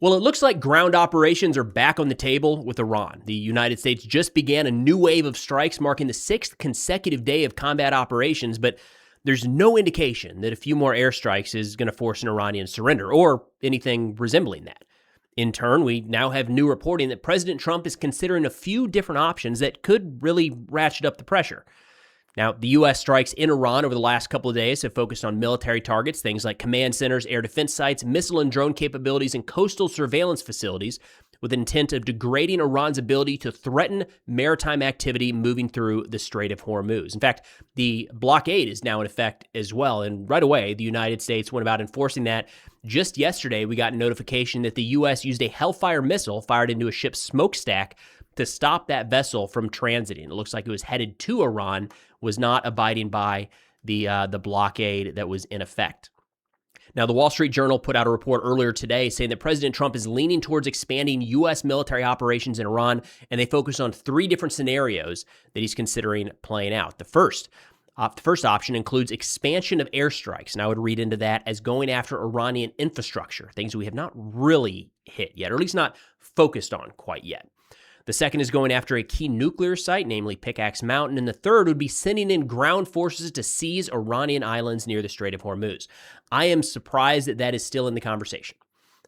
Well, it looks like ground operations are back on the table with Iran. The United States just began a new wave of strikes, marking the 6th consecutive day of combat operations, but there's no indication that a few more airstrikes is going to force an Iranian surrender or anything resembling that. In turn, we now have new reporting that President Trump is considering a few different options that could really ratchet up the pressure. Now, the U.S. strikes in Iran over the last couple of days have focused on military targets, things like command centers, air defense sites, missile and drone capabilities, and coastal surveillance facilities, with the intent of degrading Iran's ability to threaten maritime activity moving through the Strait of Hormuz. In fact, the blockade is now in effect as well, and right away, the United States went about enforcing that. Just yesterday, we got notification that the U.S. used a Hellfire missile fired into a ship's smokestack to stop that vessel from transiting. It looks like it was headed to Iran, was not abiding by the blockade that was in effect. Now, the Wall Street Journal put out a report earlier today saying that President Trump is leaning towards expanding U.S. military operations in Iran, and they focus on 3 different scenarios that he's considering playing out. The first option includes expansion of airstrikes, and I would read into that as going after Iranian infrastructure, things we have not really hit yet, or at least not focused on quite yet. The second is going after a key nuclear site, namely Pickax Mountain, and the third would be sending in ground forces to seize Iranian islands near the Strait of Hormuz. I am surprised that that is still in the conversation.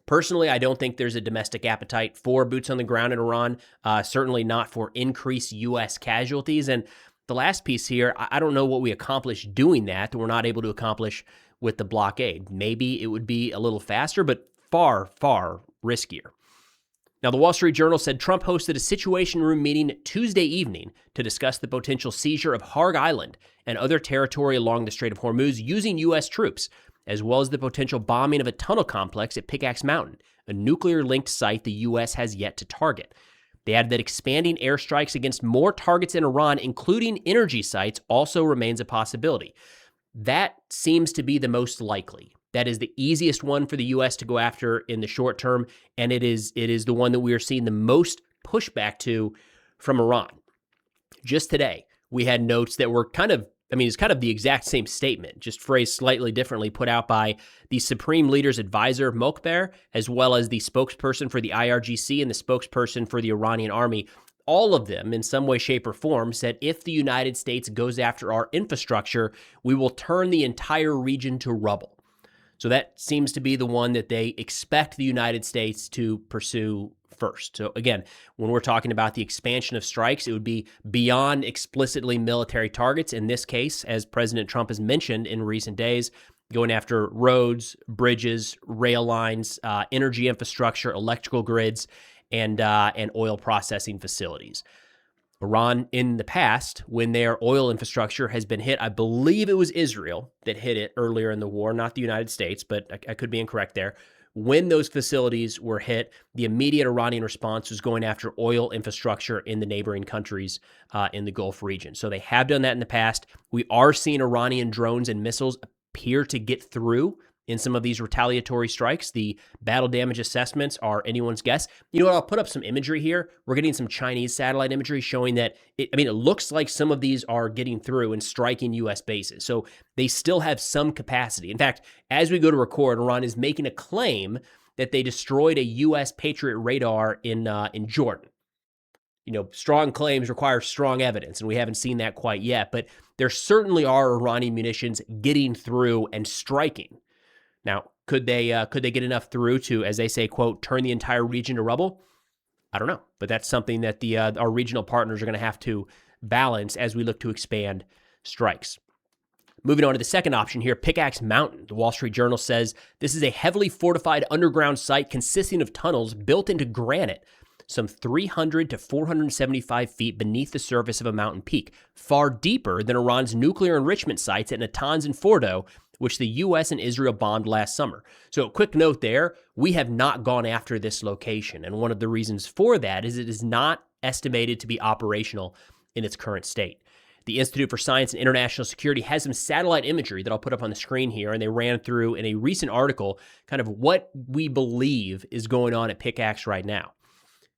Personally, I don't think there's a domestic appetite for boots on the ground in Iran, certainly not for increased U.S. casualties. And the last piece here, I don't know what we accomplished doing that we're not able to accomplish with the blockade. Maybe it would be a little faster, but far, far riskier. Now, the Wall Street Journal said Trump hosted a Situation Room meeting Tuesday evening to discuss the potential seizure of Har Island and other territory along the Strait of Hormuz using U.S. troops, as well as the potential bombing of a tunnel complex at Pickax Mountain, a nuclear-linked site the U.S. has yet to target. They added that expanding airstrikes against more targets in Iran, including energy sites, also remains a possibility. That seems to be the most likely. That is the easiest one for the U.S. to go after in the short term, and it is the one that we are seeing the most pushback to from Iran. Just today, we had notes that were it's kind of the exact same statement, just phrased slightly differently, put out by the Supreme Leader's advisor, Mokber, as well as the spokesperson for the IRGC and the spokesperson for the Iranian army. All of them, in some way, shape, or form, said if the United States goes after our infrastructure, we will turn the entire region to rubble. So that seems to be the one that they expect the United States to pursue first. So again, when we're talking about the expansion of strikes, it would be beyond explicitly military targets. In this case, as President Trump has mentioned in recent days, going after roads, bridges, rail lines, energy infrastructure, electrical grids, and oil processing facilities. Iran, in the past, when their oil infrastructure has been hit, I believe it was Israel that hit it earlier in the war, not the United States, but I could be incorrect there. When those facilities were hit, the immediate Iranian response was going after oil infrastructure in the neighboring countries in the Gulf region. So they have done that in the past. We are seeing Iranian drones and missiles appear to get through in some of these retaliatory strikes. The battle damage assessments are anyone's guess. You know what? I'll put up some imagery here. We're getting some Chinese satellite imagery showing that, it looks like some of these are getting through and striking U.S. bases. So they still have some capacity. In fact, as we go to record, Iran is making a claim that they destroyed a U.S. Patriot radar in Jordan. Strong claims require strong evidence, and we haven't seen that quite yet. But there certainly are Iranian munitions getting through and striking. Now, could they get enough through to, as they say, quote, turn the entire region to rubble? I don't know, but that's something that our regional partners are going to have to balance as we look to expand strikes. Moving on to the second option here, Pickax Mountain. The Wall Street Journal says this is a heavily fortified underground site consisting of tunnels built into granite, some 300 to 475 feet beneath the surface of a mountain peak, far deeper than Iran's nuclear enrichment sites at Natanz and Fordo, which the U.S. and Israel bombed last summer. So a quick note there, we have not gone after this location. And one of the reasons for that is it is not estimated to be operational in its current state. The Institute for Science and International Security has some satellite imagery that I'll put up on the screen here, and they ran through in a recent article kind of what we believe is going on at Pickax right now.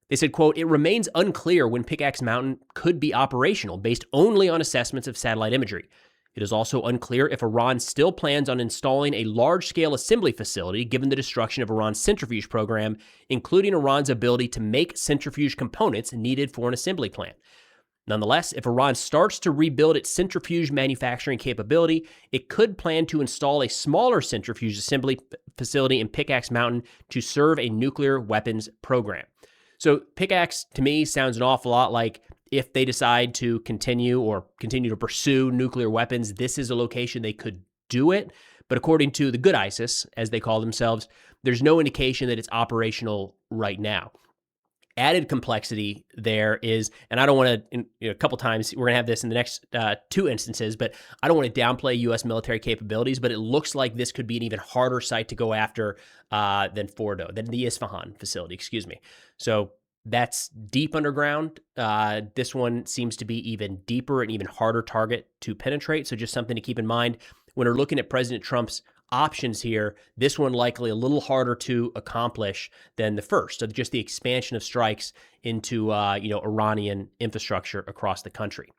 They said, quote, it remains unclear when Pickax Mountain could be operational based only on assessments of satellite imagery. It is also unclear if Iran still plans on installing a large-scale assembly facility given the destruction of Iran's centrifuge program, including Iran's ability to make centrifuge components needed for an assembly plant. Nonetheless, if Iran starts to rebuild its centrifuge manufacturing capability, it could plan to install a smaller centrifuge assembly facility in Pickax Mountain to serve a nuclear weapons program. So Pickax, to me, sounds an awful lot like if they decide to continue to pursue nuclear weapons, this is a location they could do it. But according to the good ISIS, as they call themselves, there's no indication that it's operational right now. Added complexity there is, and I don't want to, a couple times, we're going to have this in the next two instances, but I don't want to downplay U.S. military capabilities, but it looks like this could be an even harder site to go after than the Isfahan facility, So that's deep underground. This one seems to be even deeper and even harder target to penetrate. So just something to keep in mind when we're looking at President Trump's options here. This one likely a little harder to accomplish than the first, of just the expansion of strikes into Iranian infrastructure across the country.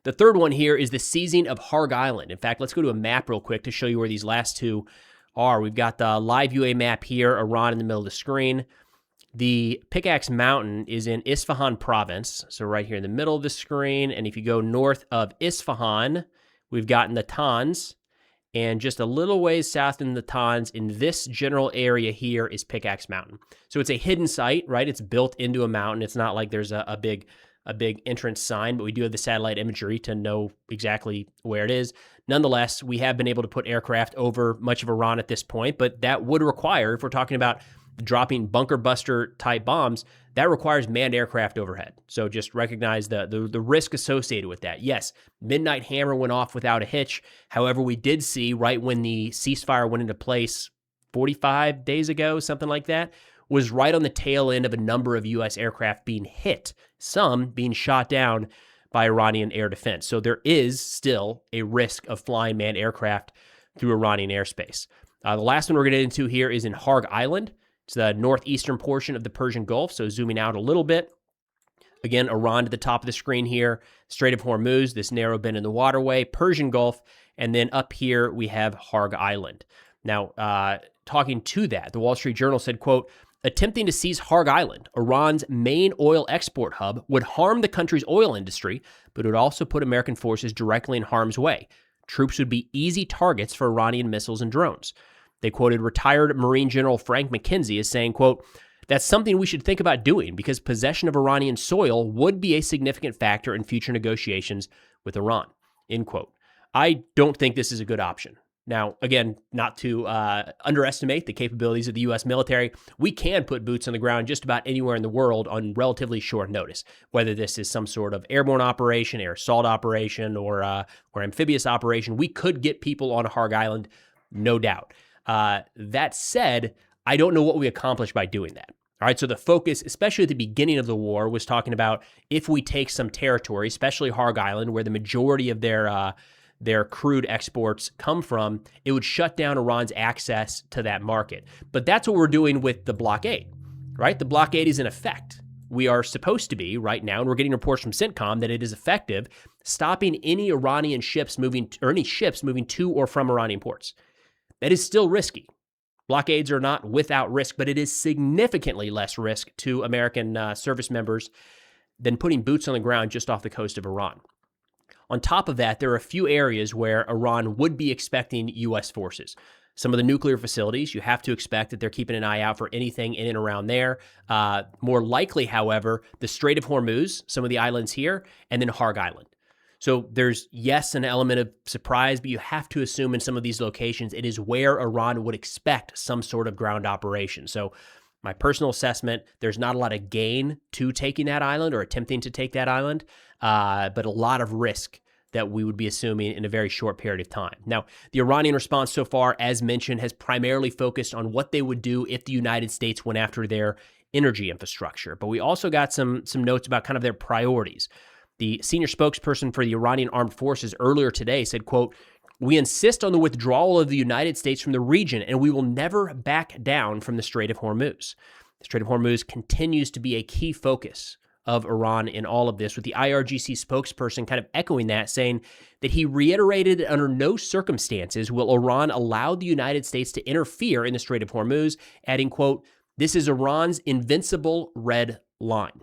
The third one here is the seizing of Har Island. In fact, let's go to a map real quick to show you where these last two are. We've got the live UA map here, Iran in the middle of the screen. The Pickax Mountain is in Isfahan province, so right here in the middle of the screen. And if you go north of Isfahan, we've got Natanz. And just a little ways south in the Natanz, in this general area here, is Pickax Mountain. So it's a hidden site, right? It's built into a mountain. It's not like there's a big entrance sign, but we do have the satellite imagery to know exactly where it is. Nonetheless, we have been able to put aircraft over much of Iran at this point, but that would require, if we're talking about dropping bunker buster type bombs, that requires manned aircraft overhead. So just recognize the risk associated with that. Yes, Midnight Hammer went off without a hitch. However, we did see right when the ceasefire went into place 45 days ago, something like that, was right on the tail end of a number of U.S. aircraft being hit, some being shot down by Iranian air defense. So there is still a risk of flying manned aircraft through Iranian airspace. The last one we're going to get into here is in Har Island. It's the northeastern portion of the Persian Gulf, so zooming out a little bit. Again, Iran at the top of the screen here, Strait of Hormuz, this narrow bend in the waterway, Persian Gulf, and then up here we have Har Island. Now, talking to that, the Wall Street Journal said, quote, attempting to seize Har Island, Iran's main oil export hub, would harm the country's oil industry, but it would also put American forces directly in harm's way. Troops would be easy targets for Iranian missiles and drones. They quoted retired Marine General Frank McKenzie as saying, quote, that's something we should think about doing because possession of Iranian soil would be a significant factor in future negotiations with Iran, end quote. I don't think this is a good option. Now, again, not to underestimate the capabilities of the U.S. military, we can put boots on the ground just about anywhere in the world on relatively short notice, whether this is some sort of airborne operation, air assault operation, or amphibious operation. We could get people on Har Island, no doubt. That said, I don't know what we accomplish by doing that. All right, so the focus, especially at the beginning of the war, was talking about if we take some territory, especially Har Island, where the majority of their crude exports come from, it would shut down Iran's access to that market. But that's what we're doing with the blockade, right? The blockade is in effect. We are supposed to be right now, and we're getting reports from CENTCOM that it is effective, stopping any Iranian ships moving, or any ships moving to or from Iranian ports. That is still risky. Blockades are not without risk, but it is significantly less risk to American service members than putting boots on the ground just off the coast of Iran. On top of that, there are a few areas where Iran would be expecting U.S. forces. Some of the nuclear facilities, you have to expect that they're keeping an eye out for anything in and around there. More likely, however, the Strait of Hormuz, some of the islands here, and then Har Island. So there's, yes, an element of surprise, but you have to assume in some of these locations, it is where Iran would expect some sort of ground operation. So my personal assessment, there's not a lot of gain to taking that island or attempting to take that island, but a lot of risk that we would be assuming in a very short period of time. Now, the Iranian response so far, as mentioned, has primarily focused on what they would do if the United States went after their energy infrastructure. But we also got some notes about kind of their priorities. The senior spokesperson for the Iranian armed forces earlier today said, quote, we insist on the withdrawal of the United States from the region, and we will never back down from the Strait of Hormuz. The Strait of Hormuz continues to be a key focus of Iran in all of this, with the IRGC spokesperson kind of echoing that, saying that he reiterated that under no circumstances will Iran allow the United States to interfere in the Strait of Hormuz, adding, quote, "This is Iran's invincible red line."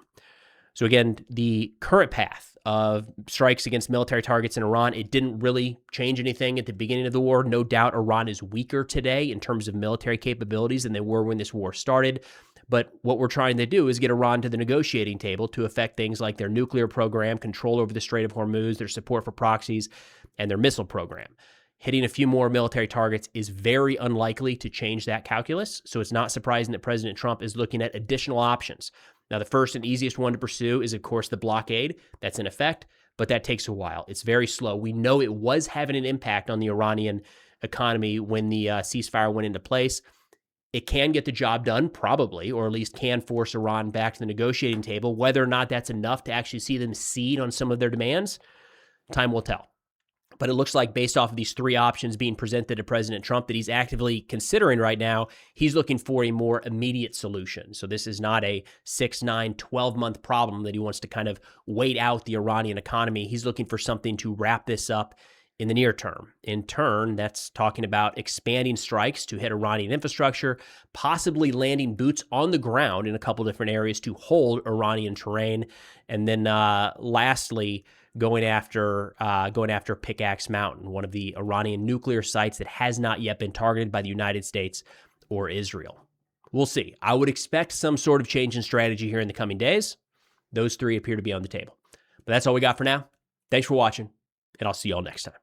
So again, the current path of strikes against military targets in Iran, it didn't really change anything at the beginning of the war. No doubt Iran is weaker today in terms of military capabilities than they were when this war started. But what we're trying to do is get Iran to the negotiating table to affect things like their nuclear program, control over the Strait of Hormuz, their support for proxies, and their missile program. Hitting a few more military targets is very unlikely to change that calculus, so it's not surprising that President Trump is looking at additional options. Now, the first and easiest one to pursue is, of course, the blockade. That's in effect, but that takes a while. It's very slow. We know it was having an impact on the Iranian economy when the ceasefire went into place. It can get the job done, probably, or at least can force Iran back to the negotiating table. Whether or not that's enough to actually see them cede on some of their demands, time will tell. But it looks like, based off of these three options being presented to President Trump that he's actively considering right now, he's looking for a more immediate solution. So this is not a 6, 9, 12-month problem that he wants to kind of wait out the Iranian economy. He's looking for something to wrap this up in the near term. In turn, that's talking about expanding strikes to hit Iranian infrastructure, possibly landing boots on the ground in a couple different areas to hold Iranian terrain, and then lastly, going after Pickax Mountain, one of the Iranian nuclear sites that has not yet been targeted by the United States or Israel. We'll see. I would expect some sort of change in strategy here in the coming days. Those three appear to be on the table. But that's all we got for now. Thanks for watching, and I'll see y'all next time.